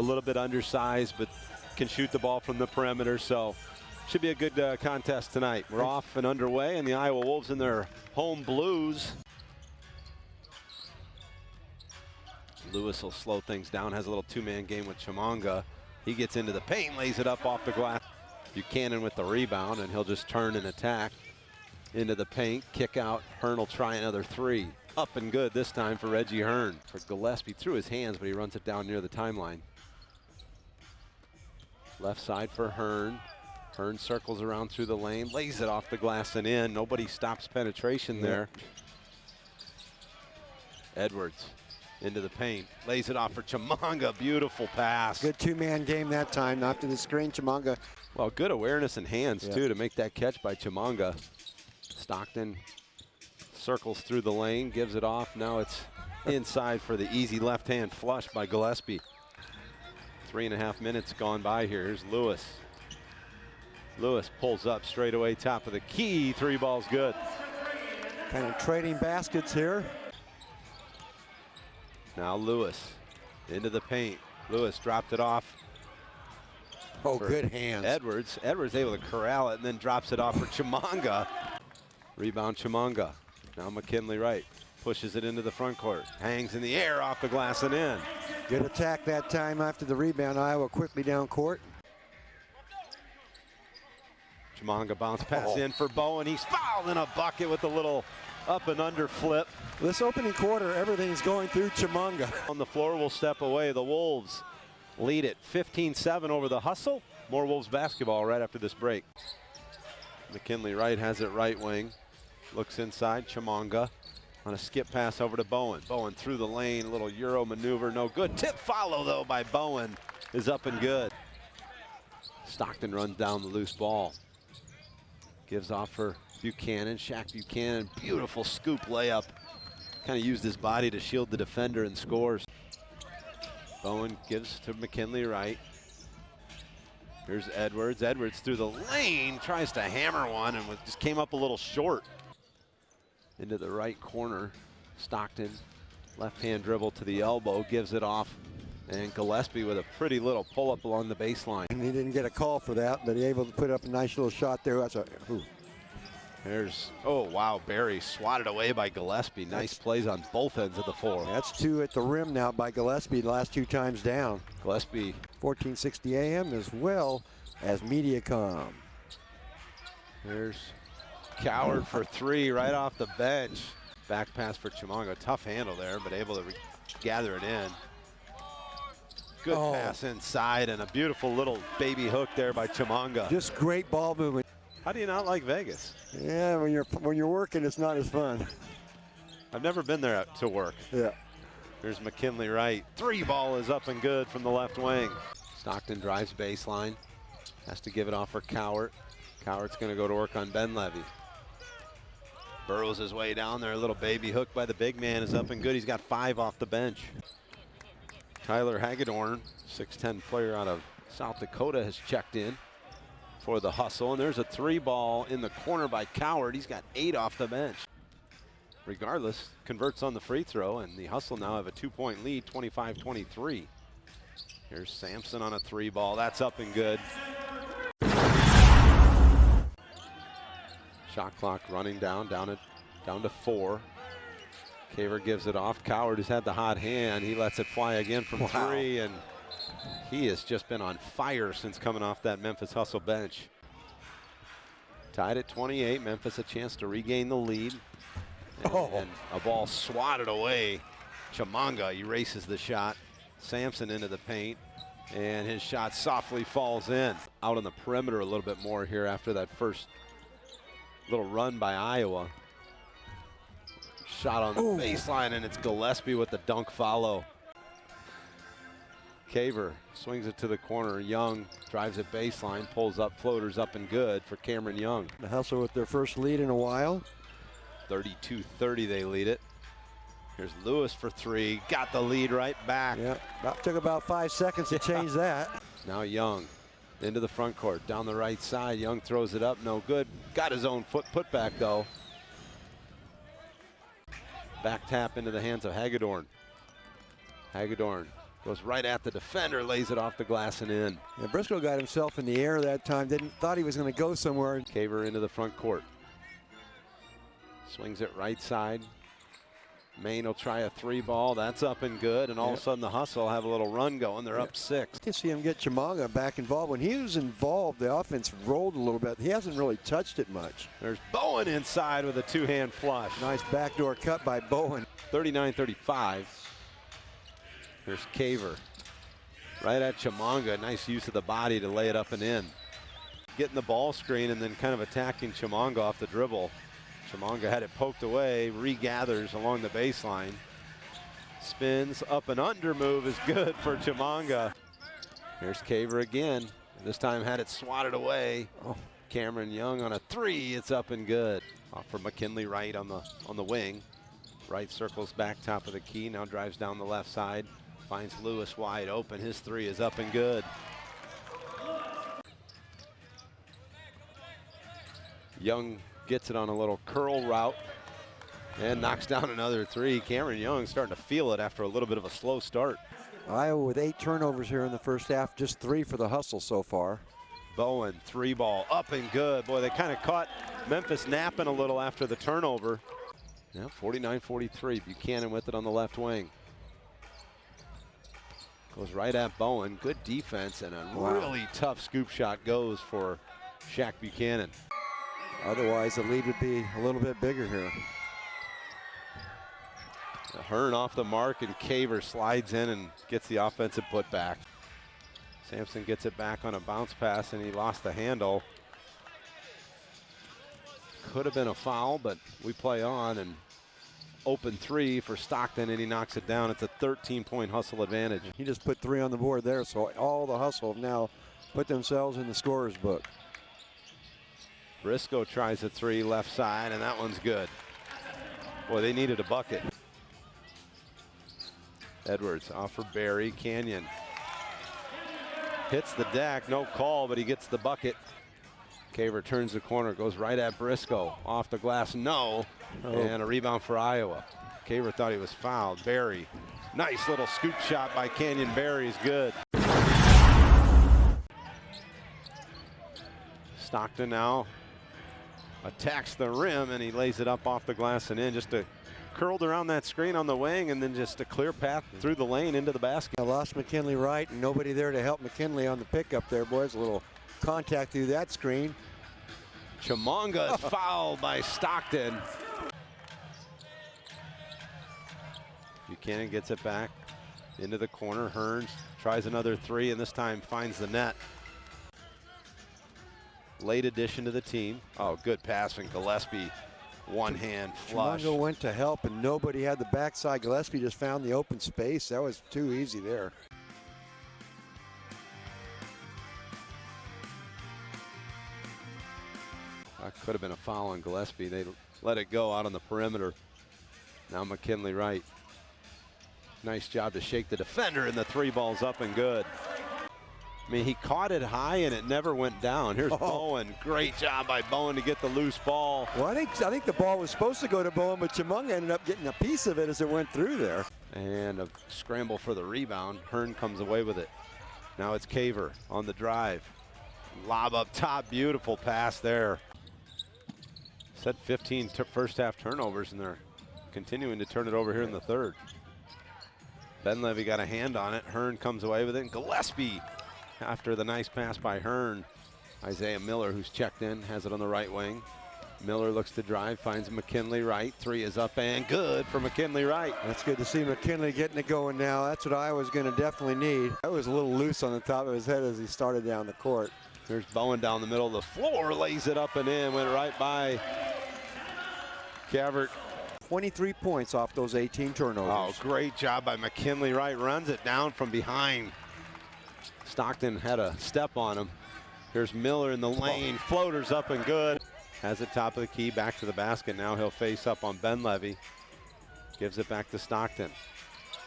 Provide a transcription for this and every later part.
little bit undersized, but can shoot the ball from the perimeter. So should be a good contest tonight. We're off and underway, and the Iowa Wolves in their home blues. Lewis will slow things down, has a little two-man game with Chimanga. He gets into the paint, lays it up off the glass. Buchanan with the rebound, and he'll just turn and attack into the paint. Kick out. Hearn will try another three. Up and good this time for Reggie Hearn. For Gillespie through his hands, but he runs it down near the timeline. Left side for Hearn. Hearn circles around through the lane, lays it off the glass and in. Nobody stops penetration there. Edwards into the paint, lays it off for Chimanga. Beautiful pass. Good two-man game that time. Not to the screen, Chimanga. Well, good awareness and hands too to make that catch by Chimanga. Stockton circles through the lane, gives it off. Now it's inside for the easy left-hand flush by Gillespie. 3.5 minutes gone by here. Here's Lewis. Lewis pulls up straight away, top of the key. Three balls good. Kind of trading baskets here. Now Lewis into the paint. Lewis dropped it off. Oh, good hands. Edwards. Edwards able to corral it and then drops it off for Chimanga. Rebound Chimanga. Now McKinley Wright pushes it into the front court. Hangs in the air off the glass and in. Good attack that time after the rebound. Iowa quickly down court. Chimanga bounce pass in for Bowen. He's fouled in a bucket with a little up and under flip. This opening quarter, everything's going through Chimanga. On the floor will step away. The Wolves lead it 15-7 over the Hustle. More Wolves basketball right after this break. McKinley Wright has it right wing. Looks inside. Chimanga on a skip pass over to Bowen. Bowen through the lane. A little Euro maneuver. No good. Tip follow, though, by Bowen is up and good. Stockton runs down the loose ball. Gives off for Buchanan. Shaq Buchanan. Beautiful scoop layup. Kind of used his body to shield the defender and scores. Bowen gives to McKinley Wright. Here's Edwards. Edwards through the lane. Tries to hammer one and just came up a little short. Into the right corner. Stockton. Left-hand dribble to the elbow. Gives it off. And Gillespie with a pretty little pull-up along the baseline. And he didn't get a call for that, but he able to put up a nice little shot there. That's a, There's, oh wow, Barry swatted away by Gillespie. Nice plays on both ends of the floor. That's two at the rim now by Gillespie, the last two times down. Gillespie. 1460 AM as well as Mediacom. There's Coward for three right off the bench. Back pass for Chimanga. Tough handle there, but able to gather it in. Good pass inside and a beautiful little baby hook there by Chimanga. Just great ball movement. How do you not like Vegas? Yeah, when you're working, it's not as fun. I've never been there to work. Yeah. There's McKinley Wright. Three ball is up and good from the left wing. Stockton drives baseline. Has to give it off for Cowart. Cowart's going to go to work on Ben Levy. Burrows his way down there. A little baby hook by the big man is up and good. He's got 5 off the bench. Tyler Hagedorn, 6'10" player out of South Dakota, has checked in for the Hustle. And there's a 3 ball in the corner by Cowart. He's got 8 off the bench. Regardless, converts on the free throw, and the Hustle now have a 2-point lead, 25-23. Here's Sampson on a 3 ball. That's up and good. Shot clock running down to 4. Caver gives it off. Cowart has had the hot hand. He lets it fly again from 3, and he has just been on fire since coming off that Memphis Hustle bench. Tied at 28. Memphis a chance to regain the lead. And a ball swatted away. Chimanga erases the shot. Sampson into the paint, and his shot softly falls in. Out on the perimeter a little bit more here after that first little run by Iowa. Shot on the baseline, and it's Gillespie with the dunk follow. Caver swings it to the corner. Young drives it baseline, pulls up, floaters up and good for Cameron Young. The Hustle with their first lead in a while. 32-30 they lead it. Here's Lewis for 3, got the lead right back. Yeah, took about 5 seconds to change that. Now Young into the front court, down the right side. Young throws it up, no good. Got his own foot put back though. Back tap into the hands of Hagedorn. Hagedorn Goes right at the defender, lays it off the glass and in. Yeah, Briscoe got himself in the air that time. Thought he was going to go somewhere. Caver into the front court. Swings it right side. Maine will try a 3-ball. That's up and good. And all of a sudden the Hustle have a little run going. They're up 6. You can see him get Chimanga back involved. When he was involved, the offense rolled a little bit. He hasn't really touched it much. There's Bowen inside with a 2-hand flush. Nice backdoor cut by Bowen. 39-35. There's Caver. Right at Chimanga. Nice use of the body to lay it up and in. Getting the ball screen and then kind of attacking Chimanga off the dribble. Chimanga had it poked away, regathers along the baseline. Spins up and under move is good for Chimanga. Here's Caver again. This time had it swatted away. Cameron Young on a 3, it's up and good. Off for McKinley Wright on the wing. Wright circles back top of the key, now drives down the left side. Finds Lewis wide open, his 3 is up and good. Young gets it on a little curl route and knocks down another 3. Cameron Young starting to feel it after a little bit of a slow start. Iowa with 8 turnovers here in the first half, just 3 for the Hustle so far. Bowen, 3-ball, up and good. Boy, they kind of caught Memphis napping a little after the turnover. Yeah, 49-43, Buchanan with it on the left wing. Goes right at Bowen, good defense, and a really tough scoop shot goes for Shaq Buchanan. Otherwise, the lead would be a little bit bigger here. Hearn off the mark, and Caver slides in and gets the offensive putback. Sampson gets it back on a bounce pass, and he lost the handle. Could have been a foul, but we play on, and open 3 for Stockton, and he knocks it down. It's a 13-point Hustle advantage. He just put 3 on the board there, so all the Hustle have now put themselves in the scorer's book. Briscoe tries a 3 left side, and that one's good. Boy, they needed a bucket. Edwards off for Barry. Canyon hits the deck, no call, but he gets the bucket. Caver turns the corner, goes right at Briscoe. Off the glass, no. And a rebound for Iowa. Caver thought he was fouled. Barry, nice little scoop shot by Canyon. Barry's good. Stockton now attacks the rim, and he lays it up off the glass and in. Just curled around that screen on the wing, and then just a clear path through the lane into the basket. I lost McKinley Wright, and nobody there to help McKinley on the pickup there, boys. A little contact through that screen. Chimanga is fouled by Stockton. Buchanan gets it back into the corner. Hearns tries another 3, and this time finds the net. Late addition to the team. Oh, good pass from Gillespie. One-hand flush. Chimanga went to help, and nobody had the backside. Gillespie just found the open space. That was too easy there. That could have been a foul on Gillespie. They let it go out on the perimeter. Now McKinley Wright. Nice job to shake the defender, and the 3-ball's up and good. I mean, he caught it high and it never went down. Here's Bowen. Great job by Bowen to get the loose ball. Well, I think the ball was supposed to go to Bowen, but Chimanga ended up getting a piece of it as it went through there. And a scramble for the rebound. Hearn comes away with it. Now it's Caver on the drive. Lob up top. Beautiful pass there. Said 15 first half turnovers, and they're continuing to turn it over here in the third. Benlevy got a hand on it. Hearn comes away with it. And Gillespie, after the nice pass by Hearn. Isaiah Miller, who's checked in, has it on the right wing. Miller looks to drive, finds McKinley Wright. 3 is up and good for McKinley Wright. That's good to see McKinley getting it going now. That's what Iowa's going to definitely need. That was a little loose on the top of his head as he started down the court. There's Bowen down the middle of the floor, lays it up and in, went right by Cavert. 23 points off those 18 turnovers. Oh, great job by McKinley Wright. Runs it down from behind. Stockton had a step on him. Here's Miller in the lane. Floaters up and good. Has it top of the key, back to the basket. Now he'll face up on Benlevy. Gives it back to Stockton.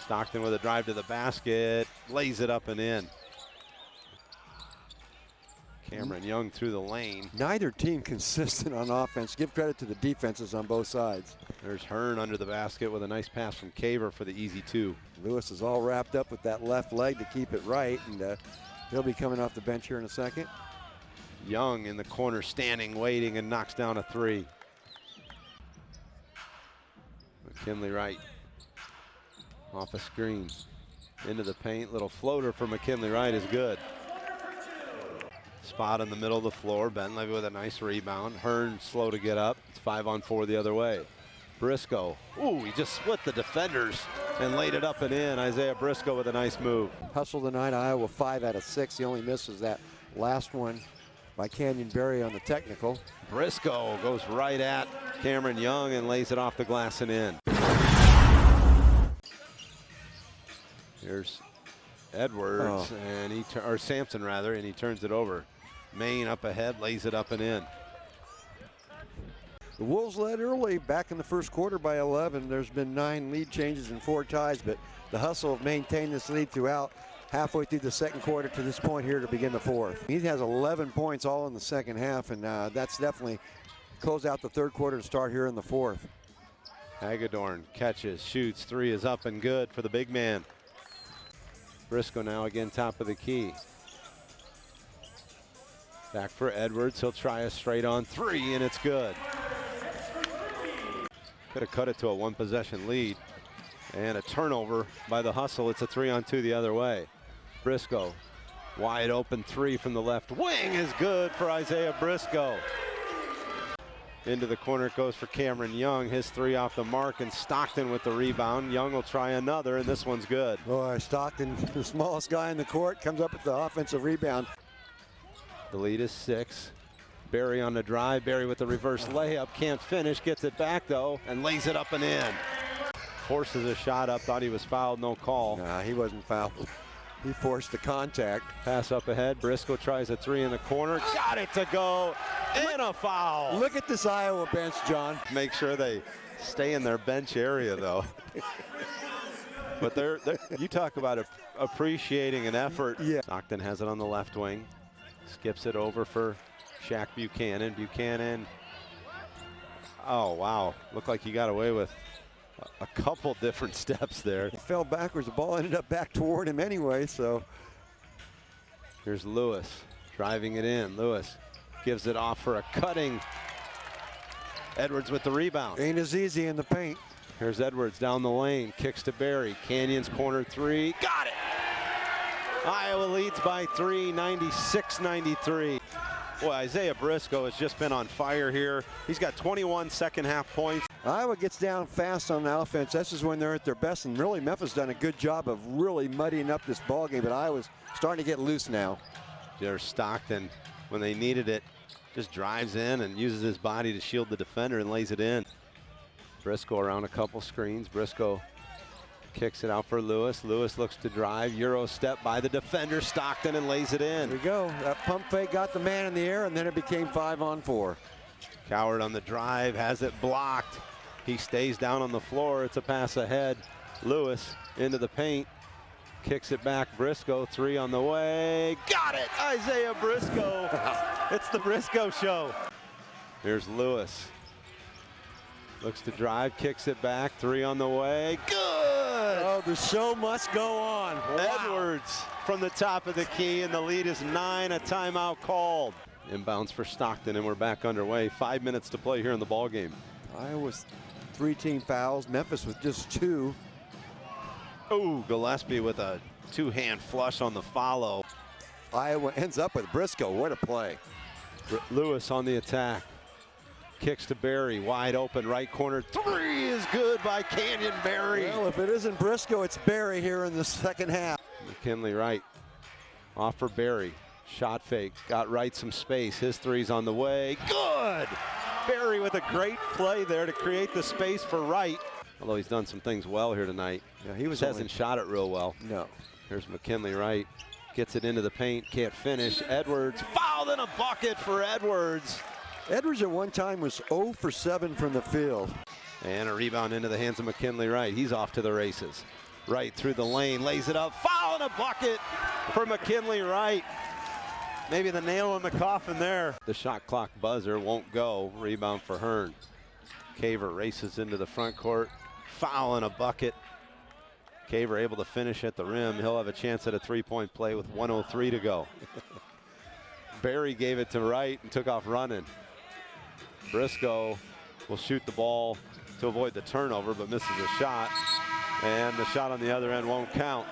Stockton with a drive to the basket. Lays it up and in. Cameron Young through the lane. Neither team consistent on offense. Give credit to the defenses on both sides. There's Hearn under the basket with a nice pass from Caver for the easy two. Lewis is all wrapped up with that left leg to keep it right, and he'll be coming off the bench here in a second. Young in the corner, standing, waiting, and knocks down a three. McKinley Wright off a screen into the paint. Little floater for McKinley Wright is good. Spot in the middle of the floor. Bentley with a nice rebound. Hearn slow to get up. It's 5-on-4 the other way. Briscoe. Ooh, he just split the defenders and laid it up and in. Isaiah Briscoe with a nice move. Hustle tonight, Iowa 5 out of 6. The only miss is that last one by Canyon Barry on the technical. Briscoe goes right at Cameron Young and lays it off the glass and in. Here's Edwards, and or Sampson rather, and he turns it over. Main up ahead, lays it up and in. The Wolves led early back in the first quarter by 11. There's been 9 lead changes and 4 ties, but the Hustle have maintained this lead throughout halfway through the second quarter to this point here to begin the fourth. He has 11 points all in the second half, and that's definitely close out the third quarter to start here in the fourth. Hagedorn catches, shoots, three is up and good for the big man. Briscoe now again top of the key. Back for Edwards, he'll try a straight on three and it's good. Could have cut it to a one possession lead. And a turnover by the Hustle. It's a 3-on-2 the other way. Briscoe, wide open three from the left wing is good for Isaiah Briscoe. Into the corner it goes for Cameron Young. His three off the mark, and Stockton with the rebound. Young will try another, and this one's good. Boy, Stockton, the smallest guy in the court, comes up with the offensive rebound. The lead is 6. Barry on the drive. Barry with the reverse layup. Can't finish. Gets it back, though, and lays it up and in. Forces a shot up. Thought he was fouled. No call. Nah, he wasn't fouled. He forced the contact. Pass up ahead. Briscoe tries a three in the corner. Got it to go. And a foul. Look at this Iowa bench, John. Make sure they stay in their bench area, though. But you talk about appreciating an effort. Yeah. Stockton has it on the left wing. Skips it over for Shaq Buchanan. Buchanan. Oh, wow. Looked like he got away with a couple different steps there. He fell backwards. The ball ended up back toward him anyway, so. Here's Lewis driving it in. Lewis gives it off for a cutting. Edwards with the rebound. Ain't as easy in the paint. Here's Edwards down the lane. Kicks to Barry. Canyon's corner three. Got it! Iowa leads by 3, 96-93. Boy, Isaiah Briscoe has just been on fire here. He's got 21 second half points. Iowa gets down fast on the offense. This is when they're at their best, and really Memphis done a good job of really muddying up this ball game, but Iowa's starting to get loose now. There's Stockton, when they needed it, just drives in and uses his body to shield the defender and lays it in. Briscoe around a couple screens. Briscoe kicks it out for Lewis. Lewis looks to drive. Euro step by the defender, Stockton, and lays it in. There we go. That pump fake got the man in the air, and then it became 5-on-4. Coward on the drive, has it blocked. He stays down on the floor. It's a pass ahead. Lewis into the paint. Kicks it back. Briscoe, three on the way. Got it! Isaiah Briscoe. It's the Briscoe show. Here's Lewis. Looks to drive, kicks it back. Three on the way. Good! Oh, the show must go on. Wow. Edwards from the top of the key, and the lead is 9. A timeout called. Inbounds for Stockton, and we're back underway. 5 minutes to play here in the ball game. Iowa's 3 team fouls. Memphis with just 2. Oh, Gillespie with a two-hand flush on the follow. Iowa ends up with Briscoe. What a play. Lewis on the attack. Kicks to Barry, wide open, right corner. Three is good by Canyon Barry. Well, if it isn't Briscoe, it's Barry here in the second half. McKinley Wright off for Barry. Shot fake, got Wright some space. His three's on the way. Good! Barry with a great play there to create the space for Wright. Although he's done some things well here tonight. Yeah, he hasn't shot it real well. No. Here's McKinley Wright. Gets it into the paint, can't finish. Edwards, fouled in a bucket for Edwards. Edwards at one time was 0 for 7 from the field. And a rebound into the hands of McKinley Wright. He's off to the races. Wright through the lane, lays it up, foul in a bucket for McKinley Wright. Maybe the nail in the coffin there. The shot clock buzzer won't go. Rebound for Hearn. Caver races into the front court. Foul and a bucket. Caver able to finish at the rim. He'll have a chance at a three-point play with 1:03 to go. Barry gave it to Wright and took off running. Briscoe will shoot the ball to avoid the turnover, but misses a shot. And the shot on the other end won't count.